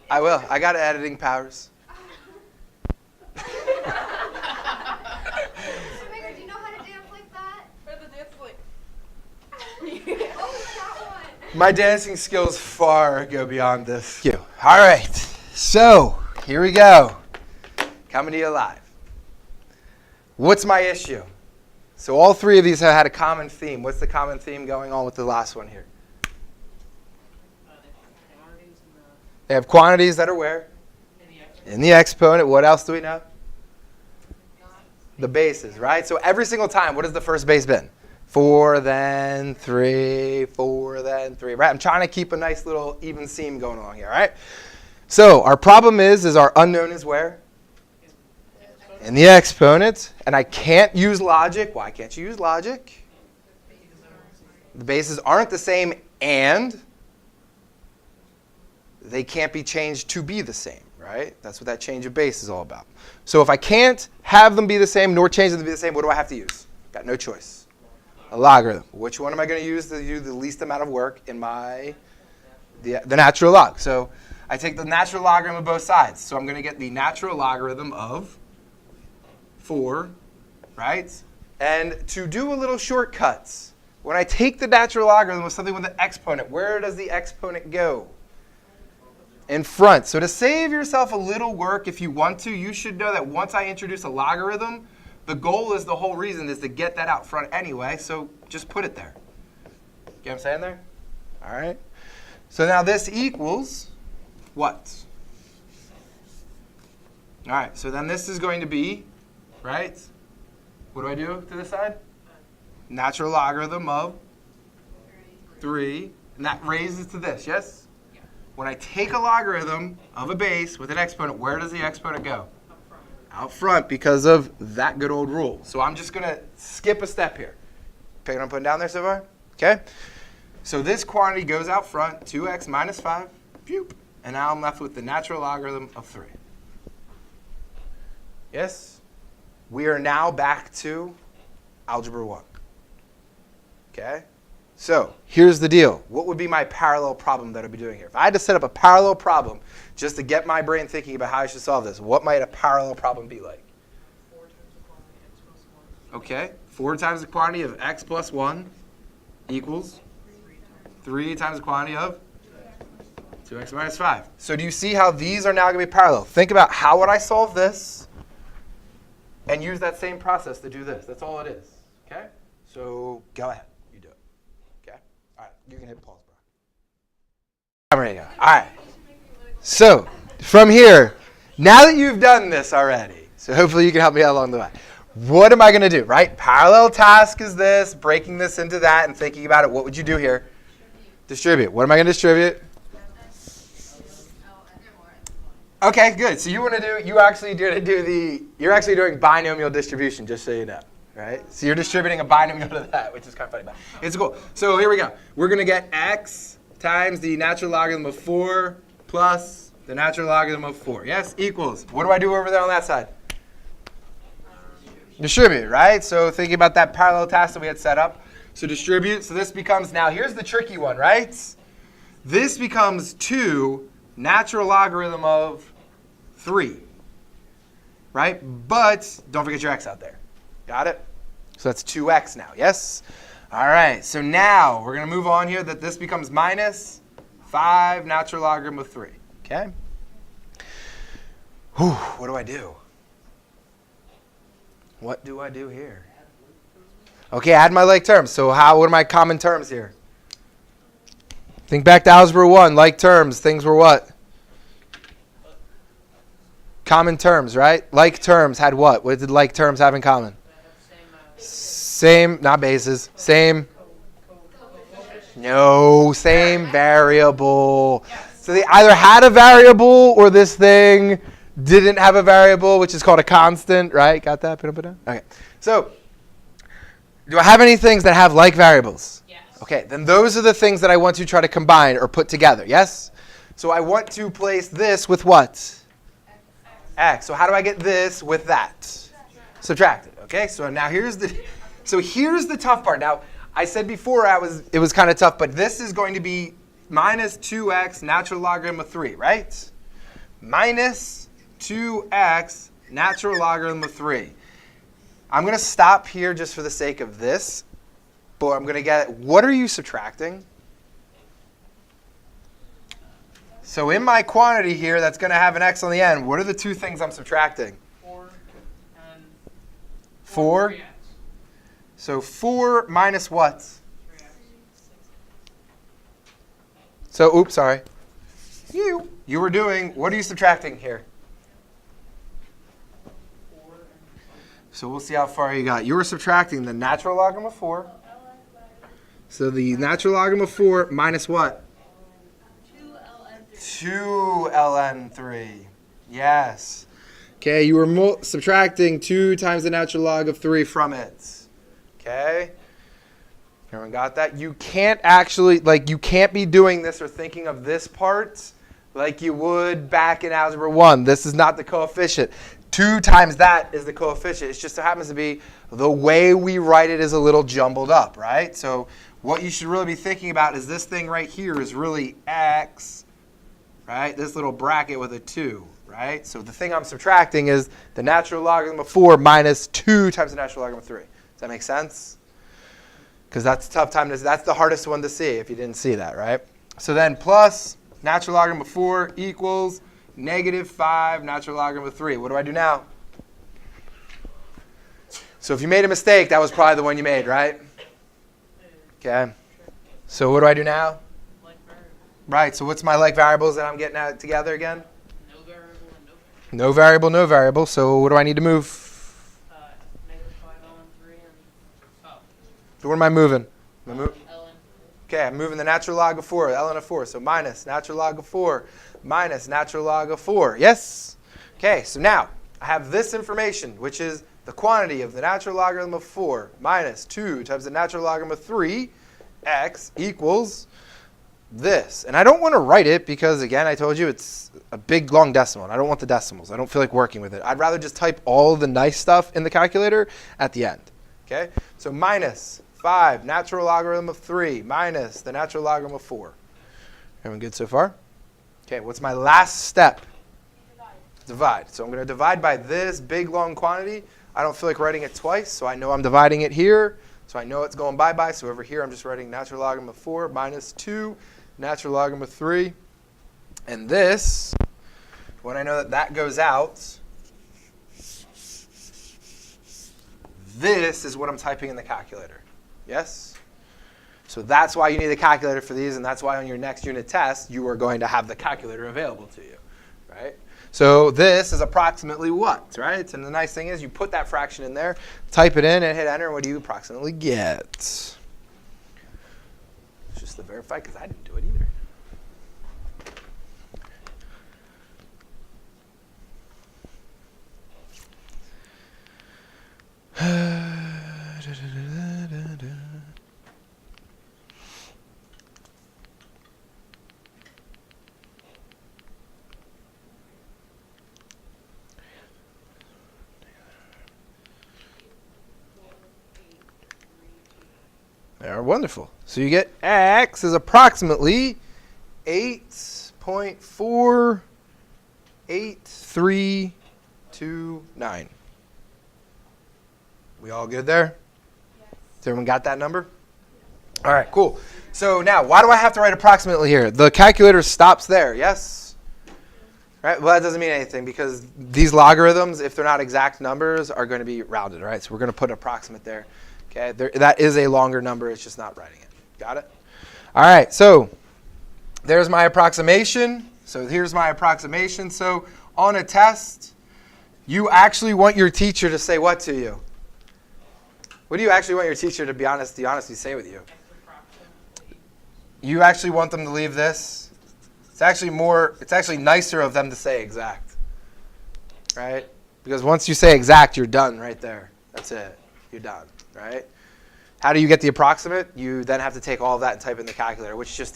I will. I got editing powers. Do you know how to dance like that? Or the dance like? Oh, that one. My dancing skills far go beyond this. All right. So here we go. Coming to you live. What's my issue? So all three of these have had a common theme. What's the common theme going on with the last one here? They have quantities that are where? In the exponent. What else do we know? The bases, right? So every single time, what has the first base been? 4, then 3, 4, then 3, right? I'm trying to keep a nice little even seam going along here, right? So our problem is our unknown is where? In the exponent. And I can't use logic. Why can't you use logic? The bases aren't the same, and they can't be changed to be the same, right? That's what that change of base is all about. So if I can't have them be the same nor change them to be the same, what do I have to use? Got no choice. A logarithm. Which one am I going to use to do the least amount of work in the natural log? So I take the natural logarithm of both sides. So I'm going to get the natural logarithm of 4, right? And to do a little shortcuts, when I take the natural logarithm of something with an exponent, where does the exponent go? In front. So to save yourself a little work, if you want to, you should know that once I introduce a logarithm, the goal is the whole reason is to get that out front anyway. So just put it there. Get what I'm saying there? All right. So now this equals what? All right. So then this is going to be, right? What do I do to this side? Natural logarithm of 3. And that raises to this, yes? When I take a logarithm of a base with an exponent, where does the exponent go? Out front, because of that good old rule. So I'm just going to skip a step here. Pick what I'm putting down there so far? Okay. So this quantity goes out front, 2x minus 5. Phew. And now I'm left with the natural logarithm of 3. Yes? We are now back to algebra 1. Okay? So here's the deal. What would be my parallel problem that I'd be doing here? If I had to set up a parallel problem just to get my brain thinking about how I should solve this, what might a parallel problem be like? 4 times the quantity x plus 1. Okay. 4 times the quantity of x plus 1 equals 3 times the quantity of 2x minus 5. So do you see how these are now going to be parallel? Think about how would I solve this and use that same process to do this. That's all it is. Okay? So go ahead. All right, you can hit pause, bro. I'm ready to go. All right. So from here, now that you've done this already, so hopefully you can help me out along the way. What am I going to do, right? Parallel task is this, breaking this into that and thinking about it. What would you do here? Distribute. What am I going to distribute? Okay, good. So you want to do, you're actually doing binomial distribution, just so you know. Right? So you're distributing a binomial to that, which is kind of funny. But it's cool. So here we go. We're going to get x times the natural logarithm of 4 plus the natural logarithm of 4. Yes? Equals. What do I do over there on that side? Distribute, right? So thinking about that parallel task that we had set up. So distribute. So this becomes, now here's the tricky one, right? This becomes 2 natural logarithm of 3. Right? But don't forget your x out there. Got it? So that's 2x now, yes? All right, so now we're going to move on here that this becomes minus 5 natural logarithm of 3, okay? Whew, what do I do? What do I do here? Okay, add my like terms. So what are my common terms here? Think back to algebra 1, like terms. Things were what? Common terms, right? Like terms had what? What did like terms have in common? Same, not bases. Same. No, same variable. So they either had a variable or this thing didn't have a variable, which is called a constant, right? Got that? Okay. So do I have any things that have like variables? Yes. Okay, then those are the things that I want to try to combine or put together, yes? So I want to place this with what? X. So how do I get this with that? Subtract it. Okay, so now here's the tough part. Now, I said before it was kind of tough, but this is going to be minus 2x natural logarithm of 3, right? minus 2x natural logarithm of 3. I'm going to stop here just for the sake of this, but I'm going to get, what are you subtracting? So in my quantity here that's going to have an x on the end, what are the two things I'm subtracting? 4 and 4? 3x. So 4 minus what? 3x. So, oops, sorry. You were doing, what are you subtracting here? 4 and So we'll see how far you got. You were subtracting the natural logarithm of 4. So the natural logarithm of 4 minus what? 2 ln 3. Yes. Okay, you were subtracting 2 times the natural log of 3 from it. Okay? Everyone got that? You can't actually, you can't be doing this or thinking of this part like you would back in Algebra 1. This is not the coefficient. 2 times that is the coefficient. It just so happens to be the way we write it is a little jumbled up, right? So what you should really be thinking about is this thing right here is really x, right? This little bracket with a 2, right? So the thing I'm subtracting is the natural logarithm of 4 minus 2 times the natural logarithm of 3. Does that make sense? Because that's a tough time to, that's the hardest one to see if you didn't see that, right? So then plus natural logarithm of 4 equals negative 5 natural logarithm of 3. What do I do now? So if you made a mistake, that was probably the one you made, right? Okay. So what do I do now? like variable. Right, so what's my like variables that I'm getting at together again? No variable and no variable. No variable, no variable. So what do I need to move? Negative 5 ln 3 and So what am I moving? Am I ln. Okay, I'm moving the natural log of 4, ln of 4. So minus natural log of 4 minus natural log of 4. Yes? Okay, so now I have this information, which is the quantity of the natural logarithm of 4 minus 2 times the natural logarithm of 3, x equals this. And I don't want to write it because, again, I told you it's a big, long decimal. And I don't want the decimals. I don't feel like working with it. I'd rather just type all the nice stuff in the calculator at the end. Okay? So minus 5 natural logarithm of 3 minus the natural logarithm of 4. Everyone good so far? Okay, what's my last step? Divide. So I'm going to divide by this big, long quantity. I don't feel like writing it twice, so I know I'm dividing it here. So I know it's going bye-bye. So over here, I'm just writing natural logarithm of 4 minus 2 natural logarithm of 3. And this, when I know that that goes out, this is what I'm typing in the calculator. Yes? So that's why you need a calculator for these, and that's why on your next unit test, you are going to have the calculator available to you, right? So this is approximately what, right? And the nice thing is you put that fraction in there, type it in, and hit enter, and what do you approximately get? It's just to verify, because I didn't do it either. There, wonderful. So you get x is approximately 8.48329. We all good there? Yes. Has everyone got that number? Yes. All right, cool. So now, why do I have to write approximately here? The calculator stops there, yes? Right? Well, that doesn't mean anything because these logarithms, if they're not exact numbers, are going to be rounded, right? So we're going to put approximate there. Okay, that is a longer number. It's just not writing it. Got it? All right, so there's my approximation. So here's my approximation. So on a test, you actually want your teacher to say what to you? What do you actually want your teacher to be honestly say with you? You actually want them to leave this? It's actually nicer of them to say exact. Right? Because once you say exact, you're done right there. That's it. You're done. Right? How do you get the approximate? You then have to take all of that and type in the calculator, which just takes